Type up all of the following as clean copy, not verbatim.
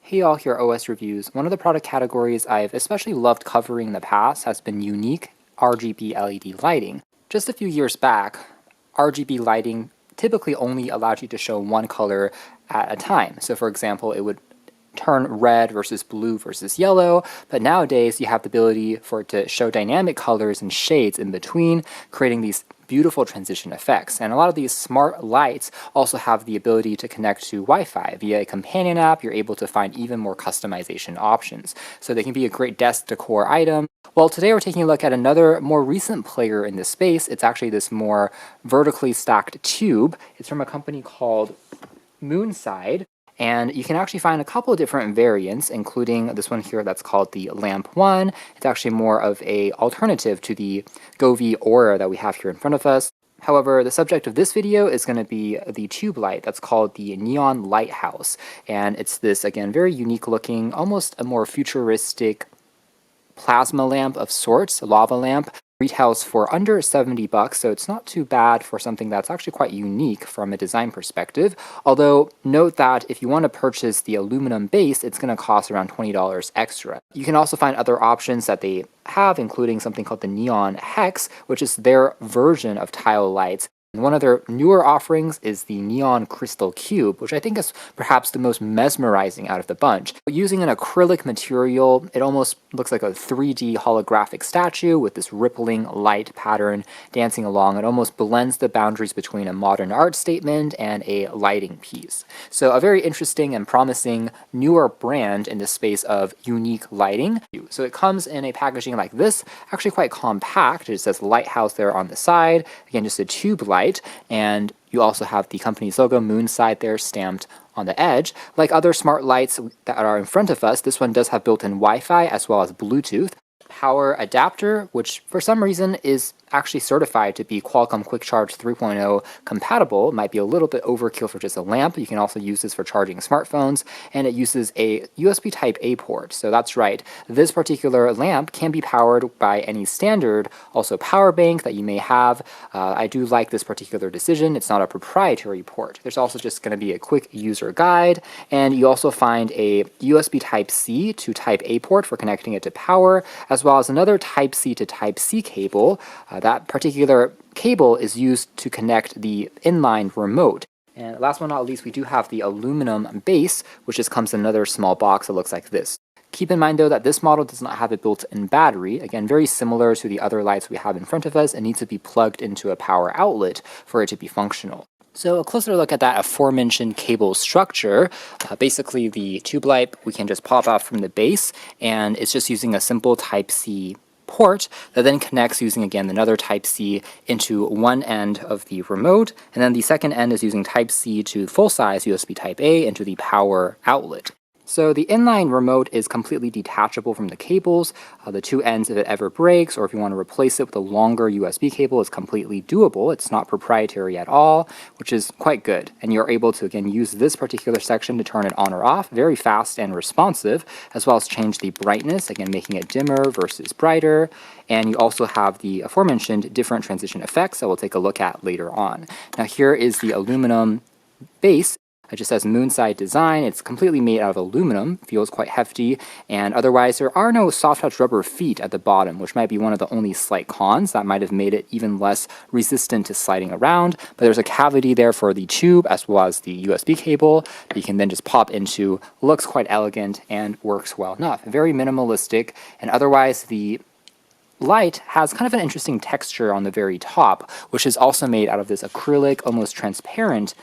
Hey all, here at OS Reviews. One of the product categories I've especially loved covering in the past has been unique RGB LED lighting. Just a few years back, RGB lighting typically only allowed you to show one color at a time. So for example, it would turn red versus blue versus yellow, but nowadays you have the ability for it to show dynamic colors and shades in between, creating these beautiful transition effects. And a lot of these smart lights also have the ability to connect to Wi-Fi. Via a companion app, you're able to find even more customization options. So they can be a great desk decor item. Well, today we're taking a look at another more recent player in this space. It's actually this more vertically stacked tube. It's from a company called Moonside. And you can actually find a couple of different variants, including this one here that's called the Lamp 1. It's actually more of a alternative to the Govee Aura that we have here in front of us. However, the subject of this video is going to be the tube light that's called the Neon Lighthouse. And it's this, again, very unique looking, almost a more futuristic plasma lamp of sorts, a lava lamp. Retails for under $70, so it's not too bad for something that's actually quite unique from a design perspective. Although, note that if you want to purchase the aluminum base, it's going to cost around $20 extra. You can also find other options that they have, including something called the Neon Hex, which is their version of tile lights. And one of their newer offerings is the Neon Crystal Cube, which I think is perhaps the most mesmerizing out of the bunch. Using an acrylic material, it almost looks like a 3D holographic statue with this rippling light pattern dancing along. It almost blends the boundaries between a modern art statement and a lighting piece. So a very interesting and promising newer brand in the space of unique lighting. So it comes in a packaging like this, actually quite compact. It says Lighthouse there on the side. Again, just a tube light. And you also have the company's logo, Moonside, there stamped on the edge. Like other smart lights that are in front of us, this one does have built-in Wi-Fi as well as Bluetooth. Power adapter, which for some reason is actually certified to be Qualcomm Quick Charge 3.0 compatible. It might be a little bit overkill for just a lamp. You can also use this for charging smartphones, and it uses a USB Type-A port. So that's right, this particular lamp can be powered by any standard, also power bank that you may have. I do like this particular decision. It's not a proprietary port. There's also just going to be a quick user guide, and you also find a USB Type-C to Type-A port for connecting it to power, as well as another Type-C to Type-C cable. That particular cable is used to connect the inline remote. And last but not least, we do have the aluminum base, which just comes in another small box that looks like this. Keep in mind, though, that this model does not have a built-in battery. Again, very similar to the other lights we have in front of us. It needs to be plugged into a power outlet for it to be functional. So a closer look at that aforementioned cable structure. Basically, the tube light we can just pop out from the base, and it's just using a simple Type-C port that then connects using, again, another Type-C into one end of the remote, and then the second end is using Type-C to full-size USB Type-A into the power outlet. So the inline remote is completely detachable from the cables. The two ends, if it ever breaks, or if you want to replace it with a longer USB cable, is completely doable. It's not proprietary at all, which is quite good. And you're able to, again, use this particular section to turn it on or off, very fast and responsive, as well as change the brightness, again, making it dimmer versus brighter. And you also have the aforementioned different transition effects that we'll take a look at later on. Now here is the aluminum base. It just says Moonside design. It's completely made out of aluminum, feels quite hefty, and otherwise there are no soft touch rubber feet at the bottom, which might be one of the only slight cons that might have made it even less resistant to sliding around. But there's a cavity there for the tube as well as the USB cable that you can then just pop into. Looks quite elegant and works well enough. Very minimalistic, and otherwise the light has kind of an interesting texture on the very top, which is also made out of this acrylic, almost transparent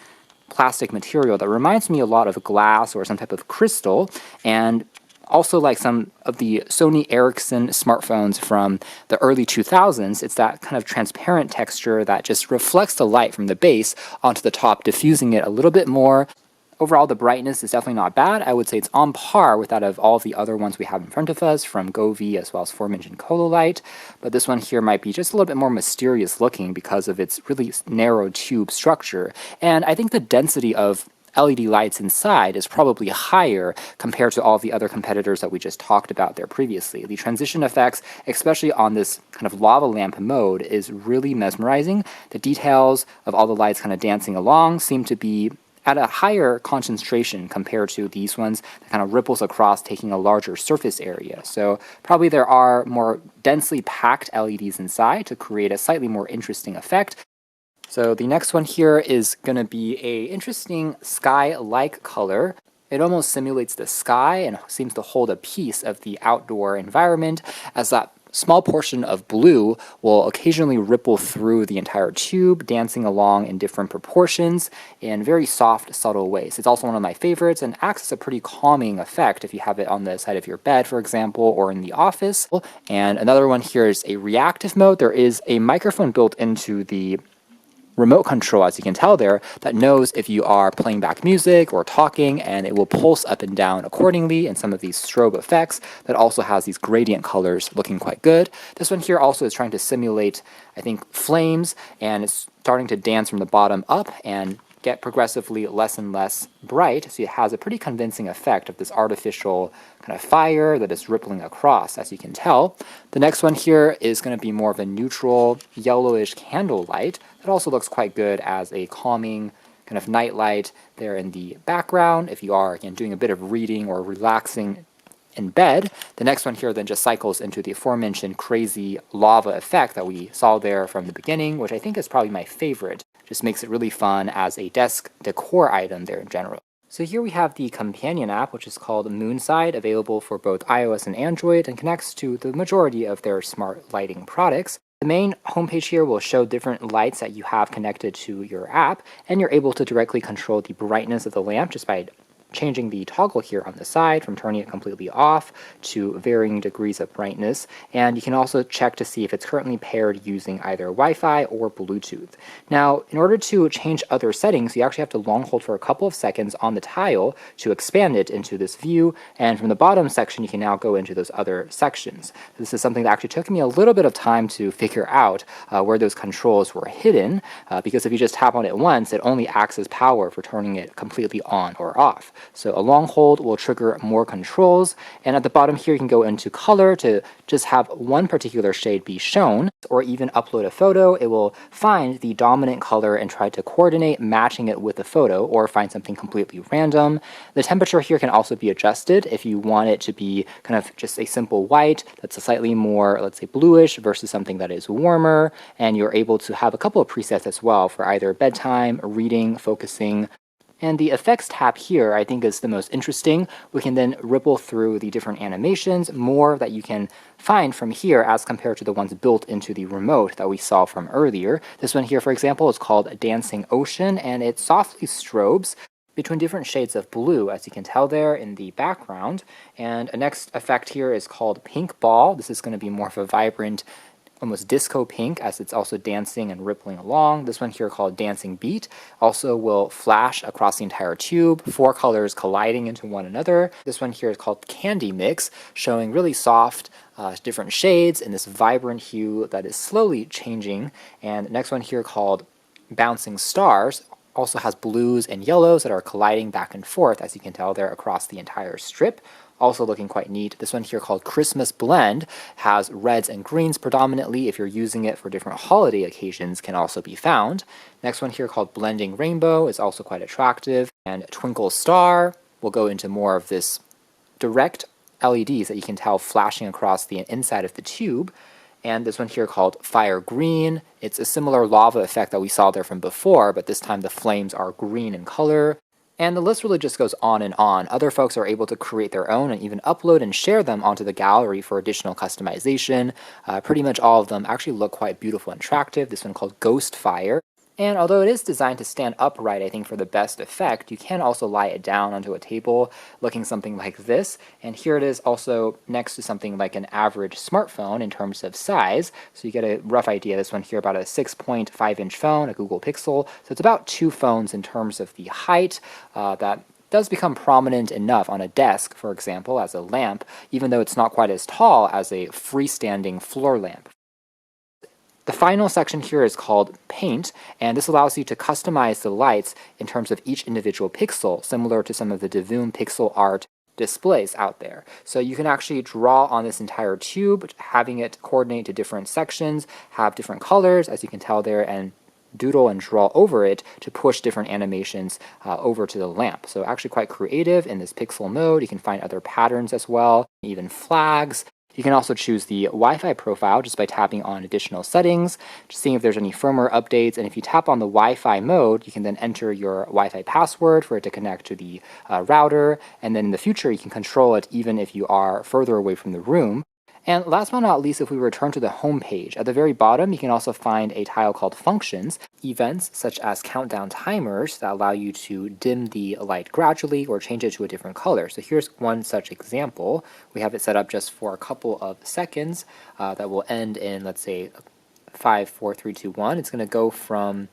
plastic material that reminds me a lot of glass or some type of crystal, and also like some of the Sony Ericsson smartphones from the early 2000s. It's that kind of transparent texture that just reflects the light from the base onto the top, diffusing it a little bit more. Overall, the brightness is definitely not bad. I would say it's on par with that of all of the other ones we have in front of us from Govee as well as aforementioned Cololight. But this one here might be just a little bit more mysterious looking because of its really narrow tube structure. And I think the density of LED lights inside is probably higher compared to all the other competitors that we just talked about there previously. The transition effects, especially on this kind of lava lamp mode, is really mesmerizing. The details of all the lights kind of dancing along seem to be at a higher concentration compared to these ones that kind of ripples across, taking a larger surface area. So probably there are more densely packed LEDs inside to create a slightly more interesting effect. So the next one here is going to be a interesting sky-like color. It almost simulates the sky and seems to hold a piece of the outdoor environment, as that small portion of blue will occasionally ripple through the entire tube, dancing along in different proportions in very soft, subtle ways. It's also one of my favorites and acts as a pretty calming effect if you have it on the side of your bed, for example, or in the office. And another one here is a reactive mode. There is a microphone built into the remote control, as you can tell there, that knows if you are playing back music or talking, and it will pulse up and down accordingly in some of these strobe effects that also has these gradient colors looking quite good. This one here also is trying to simulate, I think, flames, and it's starting to dance from the bottom up and get progressively less and less bright, so it has a pretty convincing effect of this artificial kind of fire that is rippling across, as you can tell. The next one here is going to be more of a neutral yellowish candle light that also looks quite good as a calming kind of night light there in the background if you are, again, doing a bit of reading or relaxing in bed. The next one here then just cycles into the aforementioned crazy lava effect that we saw there from the beginning, which I think is probably my favorite. Just makes it really fun as a desk decor item there in general. So here we have the companion app, which is called Moonside, available for both iOS and Android, and connects to the majority of their smart lighting products. The main homepage here will show different lights that you have connected to your app, and you're able to directly control the brightness of the lamp just by changing the toggle here on the side from turning it completely off to varying degrees of brightness. And you can also check to see if it's currently paired using either Wi-Fi or Bluetooth. Now, in order to change other settings, you actually have to long hold for a couple of seconds on the tile to expand it into this view. And from the bottom section, you can now go into those other sections. This is something that actually took me a little bit of time to figure out where those controls were hidden, because if you just tap on it once, it only acts as power for turning it completely on or off. So a long hold will trigger more controls, and at the bottom here you can go into color to just have one particular shade be shown, or even upload a photo. It will find the dominant color and try to coordinate matching it with the photo, or find something completely random. The temperature here can also be adjusted if you want it to be kind of just a simple white that's a slightly more, let's say, bluish versus something that is warmer, and you're able to have a couple of presets as well for either bedtime, reading, focusing. And the effects tab here, I think, is the most interesting. We can then ripple through the different animations, more that you can find from here as compared to the ones built into the remote that we saw from earlier. This one here, for example, is called Dancing Ocean, and it softly strobes between different shades of blue, as you can tell there in the background. And a next effect here is called Pink Ball. This is going to be more of a vibrant, almost disco pink, as it's also dancing and rippling along. This one here called Dancing Beat also will flash across the entire tube, 4 colors colliding into one another. This one here is called Candy Mix, showing really soft different shades in this vibrant hue that is slowly changing. And the next one here called Bouncing Stars also has blues and yellows that are colliding back and forth, as you can tell there, across the entire strip. Also looking quite neat. This one here called Christmas Blend has reds and greens predominantly. If you're using it for different holiday occasions, can also be found. Next one here called Blending Rainbow is also quite attractive. And Twinkle Star will go into more of this direct LEDs that you can tell flashing across the inside of the tube. And this one here called Fire Green. It's a similar lava effect that we saw there from before, but this time the flames are green in color. And the list really just goes on and on. Other folks are able to create their own and even upload and share them onto the gallery for additional customization. Pretty much all of them actually look quite beautiful and attractive. This one called Ghost Fire. And although it is designed to stand upright, I think, for the best effect, you can also lie it down onto a table looking something like this. And here it is also next to something like an average smartphone in terms of size. So you get a rough idea. This one here about a 6.5-inch phone, a Google Pixel. So it's about 2 phones in terms of the height. That does become prominent enough on a desk, for example, as a lamp, even though it's not quite as tall as a freestanding floor lamp. The final section here is called Paint, and this allows you to customize the lights in terms of each individual pixel, similar to some of the Divoom pixel art displays out there. So you can actually draw on this entire tube, having it coordinate to different sections, have different colors, as you can tell there, and doodle and draw over it to push different animations over to the lamp. So actually quite creative in this pixel mode. You can find other patterns as well, even flags. You can also choose the Wi-Fi profile just by tapping on additional settings, just seeing if there's any firmware updates. And if you tap on the Wi-Fi mode, you can then enter your Wi-Fi password for it to connect to the router. And then in the future, you can control it even if you are further away from the room. And last but not least, if we return to the home page, at the very bottom, you can also find a tile called Functions, events such as countdown timers that allow you to dim the light gradually or change it to a different color. So here's one such example. We have it set up just for a couple of seconds that will end in, let's say, 5, 4, 3, 2, 1. It's going to go from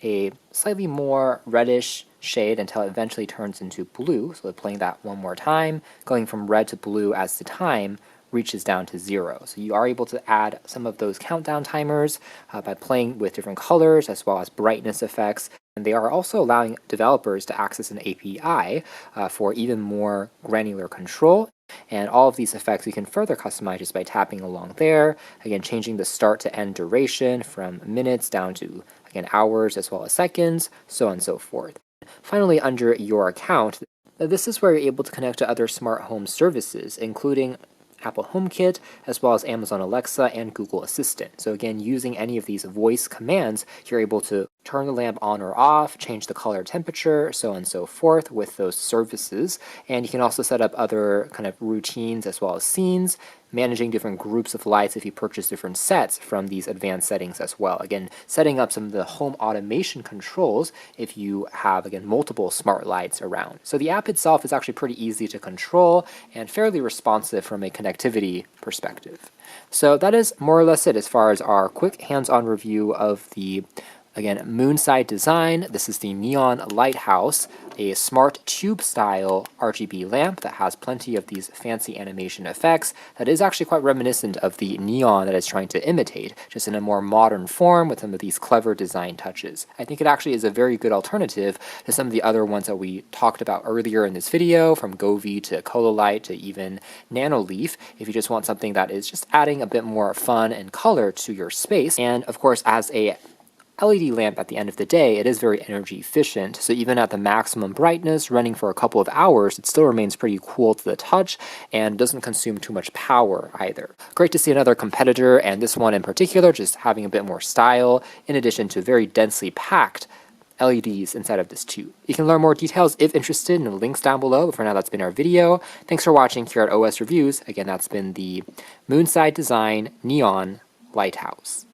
a slightly more reddish shade until it eventually turns into blue. So playing that one more time, going from red to blue as the time reaches down to 0. So you are able to add some of those countdown timers by playing with different colors as well as brightness effects. And they are also allowing developers to access an API for even more granular control. And all of these effects you can further customize just by tapping along there. Again, changing the start to end duration from minutes down to, again, hours as well as seconds, so on and so forth. Finally, under your account, this is where you're able to connect to other smart home services, including Apple HomeKit, as well as Amazon Alexa and Google Assistant. So again, using any of these voice commands, you're able to turn the lamp on or off, change the color temperature, so on and so forth with those services. And you can also set up other kind of routines as well as scenes, managing different groups of lights if you purchase different sets from these advanced settings as well. Again, setting up some of the home automation controls if you have, again, multiple smart lights around. So the app itself is actually pretty easy to control and fairly responsive from a connectivity perspective. So that is more or less it as far as our quick hands-on review of the, again, Moonside design. This is the Neon Lighthouse, a smart tube-style RGB lamp that has plenty of these fancy animation effects that is actually quite reminiscent of the neon that it's trying to imitate, just in a more modern form with some of these clever design touches. I think it actually is a very good alternative to some of the other ones that we talked about earlier in this video, from Govee to Cololight to even Nanoleaf, if you just want something that is just adding a bit more fun and color to your space. And of course, as a LED lamp at the end of the day, it is very energy efficient, so even at the maximum brightness, running for a couple of hours, it still remains pretty cool to the touch and doesn't consume too much power either. Great to see another competitor, and this one in particular just having a bit more style, in addition to very densely packed LEDs inside of this tube. You can learn more details if interested in the links down below, but for now that's been our video. Thanks for watching here at OS Reviews. Again, that's been the Moonside Design Neon Lighthouse.